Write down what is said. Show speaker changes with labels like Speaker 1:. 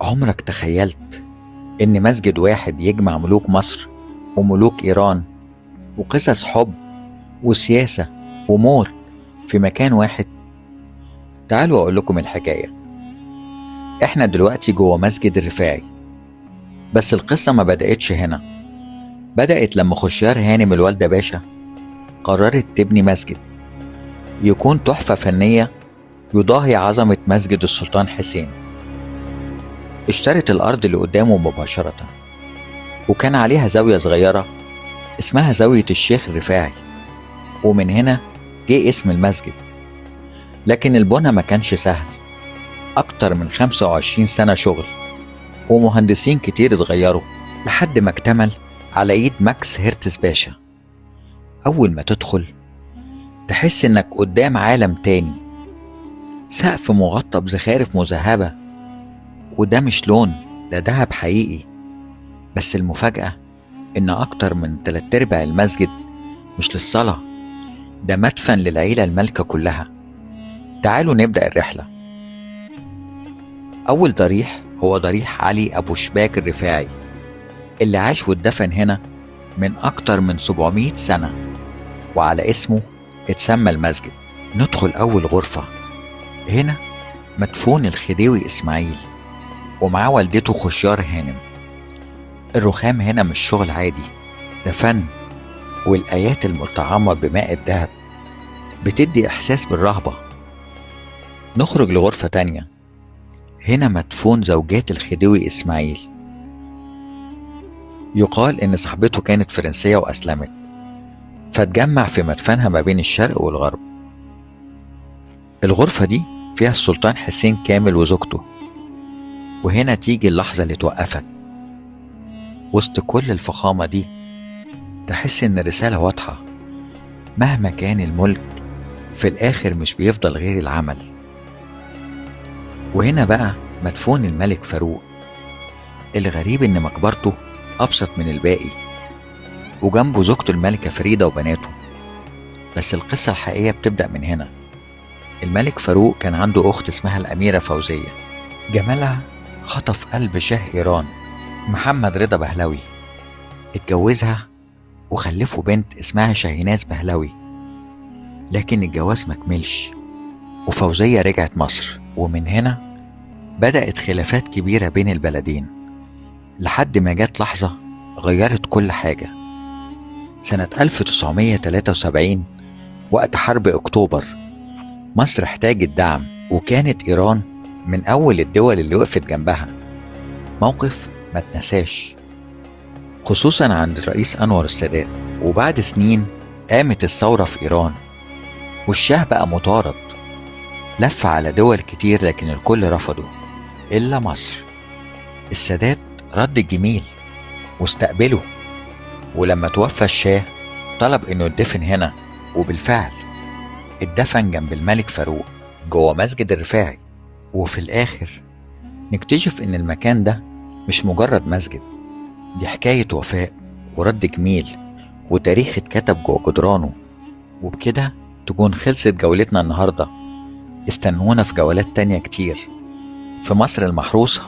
Speaker 1: عمرك تخيلت إن مسجد واحد يجمع ملوك مصر وملوك إيران وقصص حب وسياسة وموت في مكان واحد؟ تعالوا أقول لكم الحكاية. إحنا دلوقتي جوه مسجد الرفاعي، بس القصة ما بدأتش هنا. بدأت لما خشيار هانم الوالدة باشا قررت تبني مسجد يكون تحفة فنية يضاهي عظمة مسجد السلطان حسين. اشترت الأرض اللي قدامه مباشرة، وكان عليها زاوية صغيرة اسمها زاوية الشيخ الرفاعي، ومن هنا جه اسم المسجد. لكن البنى ما كانش سهل، أكتر من 25 سنة شغل ومهندسين كتير اتغيروا لحد ما اكتمل على ايد ماكس هيرتز باشا. أول ما تدخل تحس إنك قدام عالم تاني، سقف مغطى بزخارف مذهبة، وده مش لون، ده دهب حقيقي. بس المفاجأة إن أكتر من 3/4 المسجد مش للصلاة، ده مدفن للعيلة المالكة كلها. تعالوا نبدأ الرحلة. أول ضريح هو ضريح علي أبو شباك الرفاعي اللي عاش واتدفن هنا من أكتر من 700 سنة، وعلى اسمه اتسمى المسجد. ندخل أول غرفة، هنا مدفون الخديوي إسماعيل ومعاه والدته خشيار هانم. الرخام هنا مش شغل عادي، ده فن، والآيات المطعمة بماء الذهب بتدي إحساس بالرهبة. نخرج لغرفة تانية، هنا مدفون زوجات الخديوي إسماعيل. يقال إن صاحبته كانت فرنسية وأسلمت، فاتجمع في مدفنها ما بين الشرق والغرب. الغرفة دي فيها السلطان حسين كامل وزوجته، وهنا تيجي اللحظة اللي توقفك. وسط كل الفخامة دي تحس إن الرسالة واضحة، مهما كان الملك في الآخر مش بيفضل غير العمل. وهنا بقى مدفون الملك فاروق. الغريب إن مقبرته أبسط من الباقي، وجنبه زوجته الملكة فريدة وبناته. بس القصة الحقيقية بتبدأ من هنا. الملك فاروق كان عنده أخت اسمها الأميرة فوزية، جمالها خطف قلب شاه إيران محمد رضا بهلوي. اتجوزها وخلفوا بنت اسمها شاهيناز بهلوي، لكن الجواز مكملش وفوزية رجعت مصر. ومن هنا بدأت خلافات كبيرة بين البلدين لحد ما جت لحظة غيرت كل حاجة. سنة 1973 وقت حرب أكتوبر، مصر احتاجت دعم، وكانت إيران من أول الدول اللي وقفت جنبها. موقف ما تنساش، خصوصا عند الرئيس أنور السادات. وبعد سنين قامت الثورة في إيران، والشاه بقى مطارد، لف على دول كتير لكن الكل رفضه إلا مصر. السادات رد الجميل واستقبله، ولما توفى الشاه طلب إنه يدفن هنا، وبالفعل اتدفن جنب الملك فاروق جوه مسجد الرفاعي. وفي الآخر نكتشف إن المكان ده مش مجرد مسجد، دي حكاية وفاء ورد جميل وتاريخ اتكتب جوه جدرانه. وبكده تكون خلصت جولتنا النهاردة. استنونا في جولات تانية كتير في مصر المحروسة.